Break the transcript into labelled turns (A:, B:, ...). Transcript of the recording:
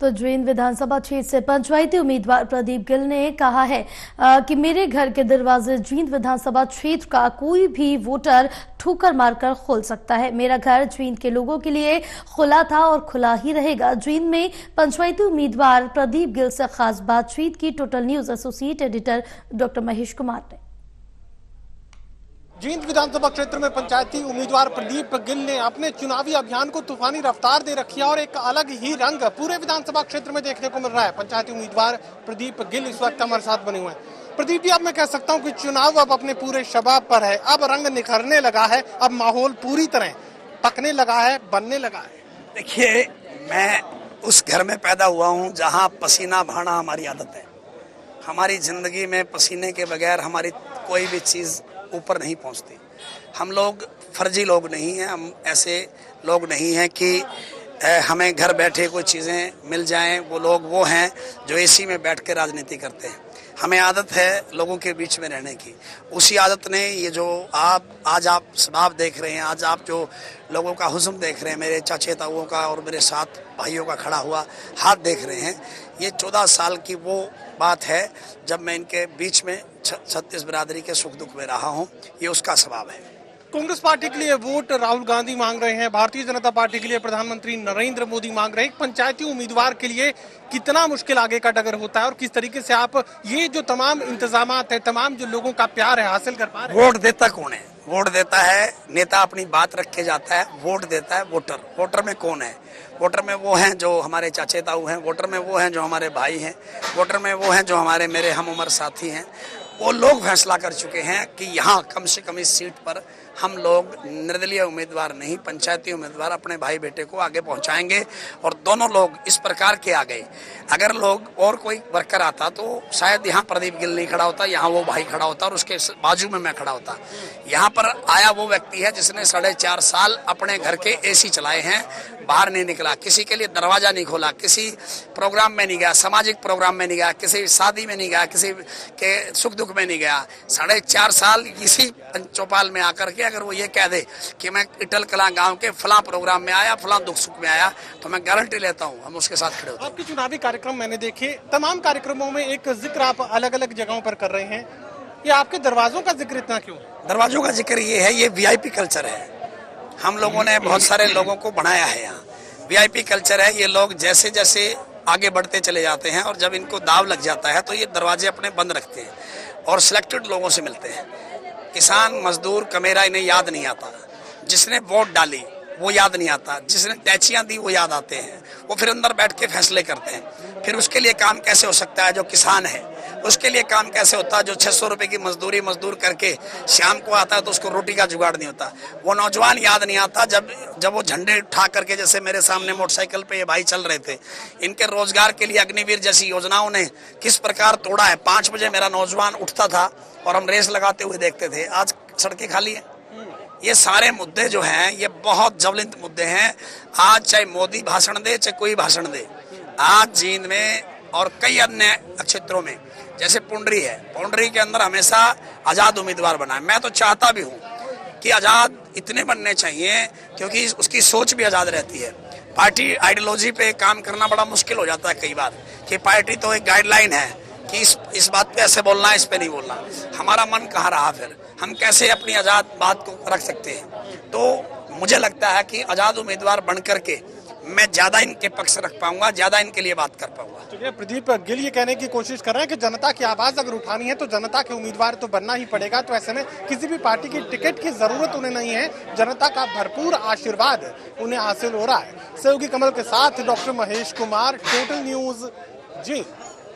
A: तो जींद विधानसभा क्षेत्र से पंचायती उम्मीदवार प्रदीप गिल ने कहा है कि मेरे घर के दरवाजे जींद विधानसभा क्षेत्र का कोई भी वोटर ठोकर मारकर खोल सकता है। मेरा घर जींद के लोगों के लिए खुला था और खुला ही रहेगा। जींद में पंचायती उम्मीदवार प्रदीप गिल से खास बातचीत की total news associate editor doctor Mahesh Kumar ने।
B: जींद विधानसभा क्षेत्र में पंचायती उम्मीदवार प्रदीप गिल ने अपने चुनावी अभियान को तूफानी रफ्तार दे रखी है और एक अलग ही रंग पूरे विधानसभा क्षेत्र में देखने को मिल रहा है। पंचायती उम्मीदवार प्रदीप गिल इस वक्त हमारे साथ बने हुए हैं। प्रदीप जी, अब मैं कह सकता हूं कि चुनाव अब अपने पूरे शबाब पर है, अब रंग निखरने लगा है, अब माहौल पूरी तरह पकने लगा है, बनने लगा है।
C: देखिए, मैं उस घर में पैदा हुआ हूँ जहाँ पसीना बहाना हमारी आदत है। हमारी जिंदगी में पसीने के बगैर हमारी कोई भी चीज ऊपर नहीं पहुंचती। हम लोग फर्जी लोग नहीं हैं, हम ऐसे लोग नहीं हैं कि हमें घर बैठे कोई चीज़ें मिल जाएं। वो लोग वो हैं जो एसी में बैठ के राजनीति करते हैं। हमें आदत है लोगों के बीच में रहने की। उसी आदत ने ये जो आज आप स्वभाव देख रहे हैं, आज आप जो लोगों का हुस्न देख रहे हैं, मेरे चाचे ताऊओं का और मेरे साथ भाइयों का खड़ा हुआ हाथ देख रहे हैं, ये 14 साल की वो बात है जब मैं इनके बीच में 36 बिरादरी के सुख दुख में रहा हूँ। ये उसका स्वभाव है।
B: कांग्रेस पार्टी के लिए वोट राहुल गांधी मांग रहे हैं, भारतीय जनता पार्टी के लिए प्रधानमंत्री नरेंद्र मोदी मांग रहे हैं। पंचायती उम्मीदवार के लिए कितना मुश्किल आगे का डगर होता है और किस तरीके से आप ये जो तमाम इंतजामात है, तमाम जो लोगों का प्यार है, हासिल कर पा रहे हैं?
C: वोट देता कौन है? वोट देता है नेता, अपनी बात रख के जाता है। वोट देता है वोटर। वोटर में कौन है? वोटर में वो हैं जो हमारे चाचे ताऊ हैं, वोटर में वो हैं जो हमारे भाई हैं, वोटर में वो हैं जो हमारे मेरे हम उम्र साथी हैं। वो लोग फैसला कर चुके हैं कि यहाँ कम से कम इस सीट पर हम लोग निर्दलीय उम्मीदवार नहीं, पंचायती उम्मीदवार अपने भाई बेटे को आगे पहुंचाएंगे। और दोनों लोग इस प्रकार के आ गए। अगर लोग और कोई वर्कर आता तो शायद यहाँ प्रदीप गिल नहीं खड़ा होता, यहाँ वो भाई खड़ा होता और उसके बाजू में मैं खड़ा होता। यहाँ पर आया वो व्यक्ति है जिसने 4.5 साल अपने घर के एसी चलाए हैं, बाहर नहीं निकला, किसी के लिए दरवाजा नहीं खोला, किसी प्रोग्राम में नहीं गया, सामाजिक प्रोग्राम में नहीं गया, किसी शादी में नहीं गया, किसी के सुख दुख में नहीं गया। 4.5 साल इसी चौपाल में आकर के अगर वो ये कह दे कि मैं इटल कला गांव के फला प्रोग्राम में आया, फला दुख सुख में आया, तो मैं गारंटी लेता हूँ हम उसके साथ खड़े होते हैं।
B: आपके चुनावी कार्यक्रम मैंने देखे, तमाम कार्यक्रमों में एक जिक्र आप अलग अलग जगहों पर कर रहे हैं। ये आपके दरवाजों का जिक्र इतना क्यों?
C: दरवाजों का जिक्र ये है, ये वीआईपी कल्चर है। हम लोगों ने बहुत सारे लोगों को बनाया है। यहाँ वीआईपी कल्चर है। ये लोग जैसे जैसे आगे बढ़ते चले जाते हैं और जब इनको दाव लग जाता है तो ये दरवाजे अपने बंद रखते हैं और सिलेक्टेड लोगों से मिलते हैं। किसान मजदूर कमेरा इन्हें याद नहीं आता, जिसने वोट डाली वो याद नहीं आता, जिसने टैचियां दी वो याद आते हैं। वो फिर अंदर बैठ के फैसले करते हैं। फिर उसके लिए काम कैसे हो सकता है जो किसान है, उसके लिए काम कैसे होता है जो 600 रुपए की मजदूर करके शाम को आता है तो उसको रोटी का जुगाड़ नहीं होता। वो नौजवान याद नहीं आता जब वो झंडे उठा करके, जैसे मेरे सामने मोटरसाइकिल पे ये भाई चल रहे थे, इनके रोजगार के लिए अग्निवीर जैसी योजनाओं ने किस प्रकार तोड़ा है। 5 बजे मेरा नौजवान उठता था और हम रेस लगाते हुए देखते थे। आज सड़कें खाली है। ये सारे मुद्दे जो हैं ये बहुत ज्वलंत मुद्दे हैं। आज चाहे मोदी भाषण दे चाहे कोई भाषण दे, आज जींद में और कई अन्य क्षेत्रों में, जैसे पुंडरी है, पुंडरी के अंदर हमेशा आजाद उम्मीदवार बना है। मैं तो चाहता भी हूँ कि आजाद इतने बनने चाहिए क्योंकि उसकी सोच भी आजाद रहती है। पार्टी आइडियोलॉजी पे काम करना बड़ा मुश्किल हो जाता है कई बार कि पार्टी तो एक गाइडलाइन है कि इस बात पे ऐसे बोलना है, इस पे नहीं बोलना। हमारा मन कहाँ रहा? फिर हम कैसे अपनी आजाद बात को रख सकते हैं? तो मुझे लगता है कि आजाद उम्मीदवार बन करके मैं ज्यादा इनके पक्ष रख पाऊंगा, ज्यादा इनके लिए बात कर पाऊंगा।
B: तो प्रदीप गिल ये कहने की कोशिश कर रहे हैं कि जनता की आवाज अगर उठानी है तो जनता के उम्मीदवार तो बनना ही पड़ेगा। तो ऐसे में किसी भी पार्टी की टिकट की जरूरत उन्हें नहीं है, जनता का भरपूर आशीर्वाद उन्हें हासिल हो रहा है। सहयोगी कमल के साथ doctor Mahesh Kumar, total news, जी।